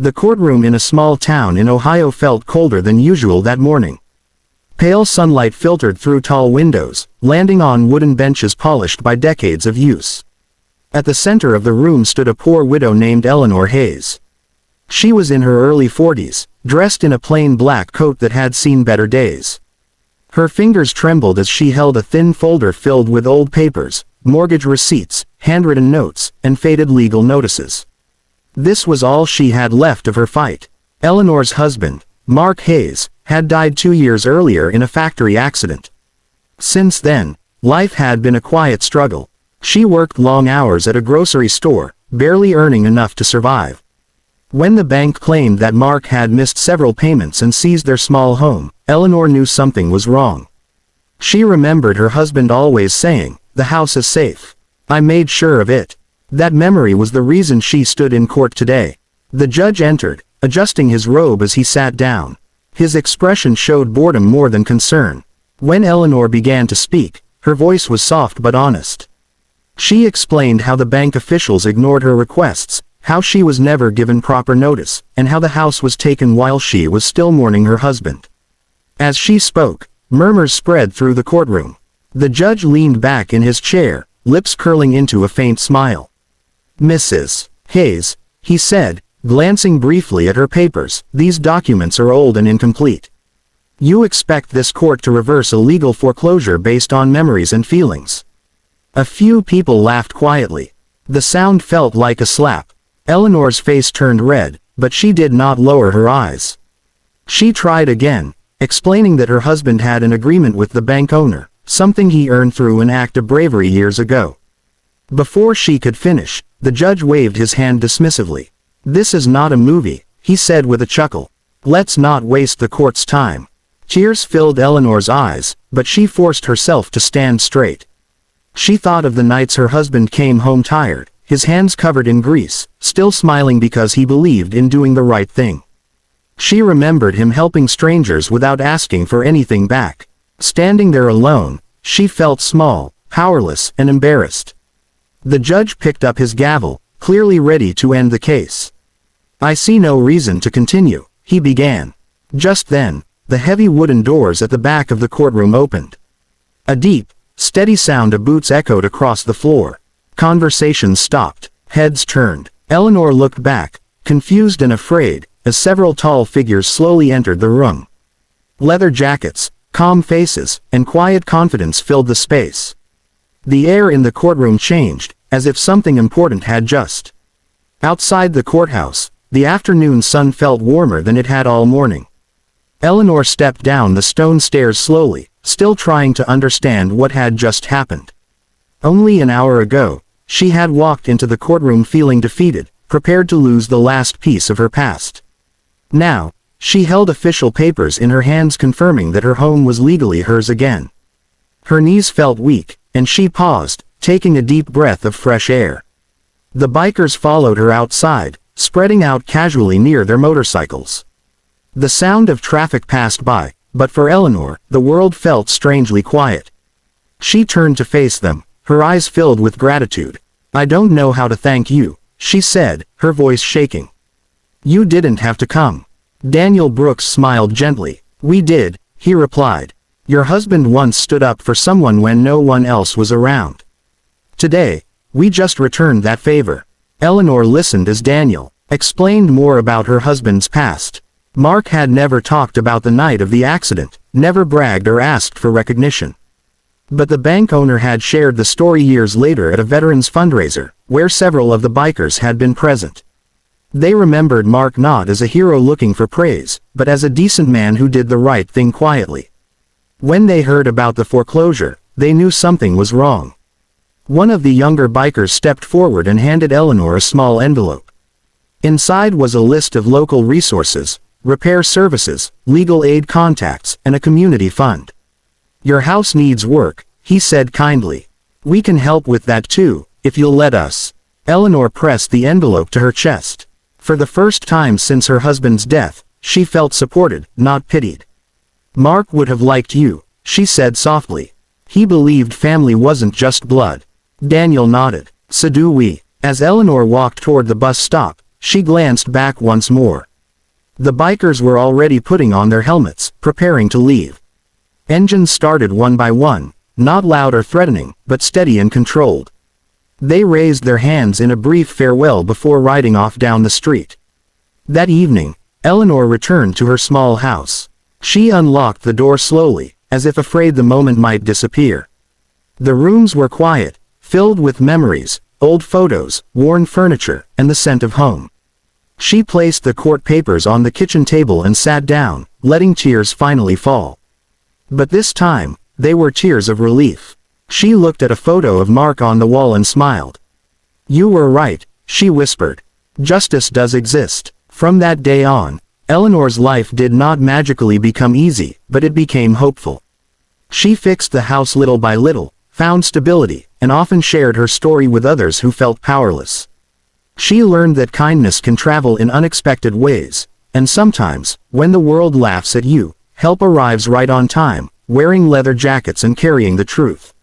The courtroom in a small town in Ohio felt colder than usual that morning. Pale sunlight filtered through tall windows, landing on wooden benches polished by decades of use. At the center of the room stood a poor widow named Eleanor Hayes. She was in her early 40s, dressed in a plain black coat that had seen better days. Her fingers trembled as she held a thin folder filled with old papers, mortgage receipts, handwritten notes, and faded legal notices. This was all she had left of her fight. Eleanor's husband, Mark Hayes, had died 2 years earlier in a factory accident. Since then, life had been a quiet struggle. She worked long hours at a grocery store, barely earning enough to survive. When the bank claimed that Mark had missed several payments and seized their small home, Eleanor knew something was wrong. She remembered her husband always saying, "The house is safe. I made sure of it." That memory was the reason she stood in court today. The judge entered, adjusting his robe as he sat down. His expression showed boredom more than concern. When Eleanor began to speak, her voice was soft but honest. She explained how the bank officials ignored her requests, how she was never given proper notice, and how the house was taken while she was still mourning her husband. As she spoke, murmurs spread through the courtroom. The judge leaned back in his chair, lips curling into a faint smile. "Mrs. Hayes," he said, glancing briefly at her papers, "these documents are old and incomplete. You expect this court to reverse a legal foreclosure based on memories and feelings." A few people laughed quietly. The sound felt like a slap. Eleanor's face turned red, but she did not lower her eyes. She tried again, explaining that her husband had an agreement with the bank owner, something he earned through an act of bravery years ago. Before she could finish, the judge waved his hand dismissively. "This is not a movie," he said with a chuckle. "Let's not waste the court's time." Tears filled Eleanor's eyes, but she forced herself to stand straight. She thought of the nights her husband came home tired, his hands covered in grease, still smiling because he believed in doing the right thing. She remembered him helping strangers without asking for anything back. Standing there alone, she felt small, powerless, and embarrassed. The judge picked up his gavel, clearly ready to end the case. "I see no reason to continue," he began. Just then, the heavy wooden doors at the back of the courtroom opened. A deep, steady sound of boots echoed across the floor. Conversations stopped, heads turned. Eleanor looked back, confused and afraid, as several tall figures slowly entered the room. Leather jackets, calm faces, and quiet confidence filled the space. The air in the courtroom changed, as if something important had just. Outside the courthouse, the afternoon sun felt warmer than it had all morning. Eleanor stepped down the stone stairs slowly, still trying to understand what had just happened. Only an hour ago, she had walked into the courtroom feeling defeated, prepared to lose the last piece of her past. Now, she held official papers in her hands confirming that her home was legally hers again. Her knees felt weak, and she paused, taking a deep breath of fresh air. The bikers followed her outside, spreading out casually near their motorcycles. The sound of traffic passed by, but for Eleanor, the world felt strangely quiet. She turned to face them, her eyes filled with gratitude. "I don't know how to thank you," she said, her voice shaking. "You didn't have to come." Daniel Brooks smiled gently. "We did," he replied. "Your husband once stood up for someone when no one else was around. Today, we just returned that favor." Eleanor listened as Daniel explained more about her husband's past. Mark had never talked about the night of the accident, never bragged or asked for recognition. But the bank owner had shared the story years later at a veterans fundraiser, where several of the bikers had been present. They remembered Mark not as a hero looking for praise, but as a decent man who did the right thing quietly. When they heard about the foreclosure, they knew something was wrong. One of the younger bikers stepped forward and handed Eleanor a small envelope. Inside was a list of local resources, repair services, legal aid contacts, and a community fund. "Your house needs work," he said kindly. "We can help with that too, if you'll let us." Eleanor pressed the envelope to her chest. For the first time since her husband's death, she felt supported, not pitied. "Mark would have liked you," she said softly. "He believed family wasn't just blood." Daniel nodded. "So do we." As Eleanor walked toward the bus stop, she glanced back once more. The bikers were already putting on their helmets, preparing to leave. Engines started one by one, not loud or threatening, but steady and controlled. They raised their hands in a brief farewell before riding off down the street. That evening, Eleanor returned to her small house. She unlocked the door slowly, as if afraid the moment might disappear. The rooms were quiet, filled with memories, old photos, worn furniture, and the scent of home. She placed the court papers on the kitchen table and sat down, letting tears finally fall. But this time, they were tears of relief. She looked at a photo of Mark on the wall and smiled. "You were right," she whispered. "Justice does exist." From that day on, Eleanor's life did not magically become easy, but it became hopeful. She fixed the house little by little, found stability, and often shared her story with others who felt powerless. She learned that kindness can travel in unexpected ways, and sometimes, when the world laughs at you, help arrives right on time, wearing leather jackets and carrying the truth.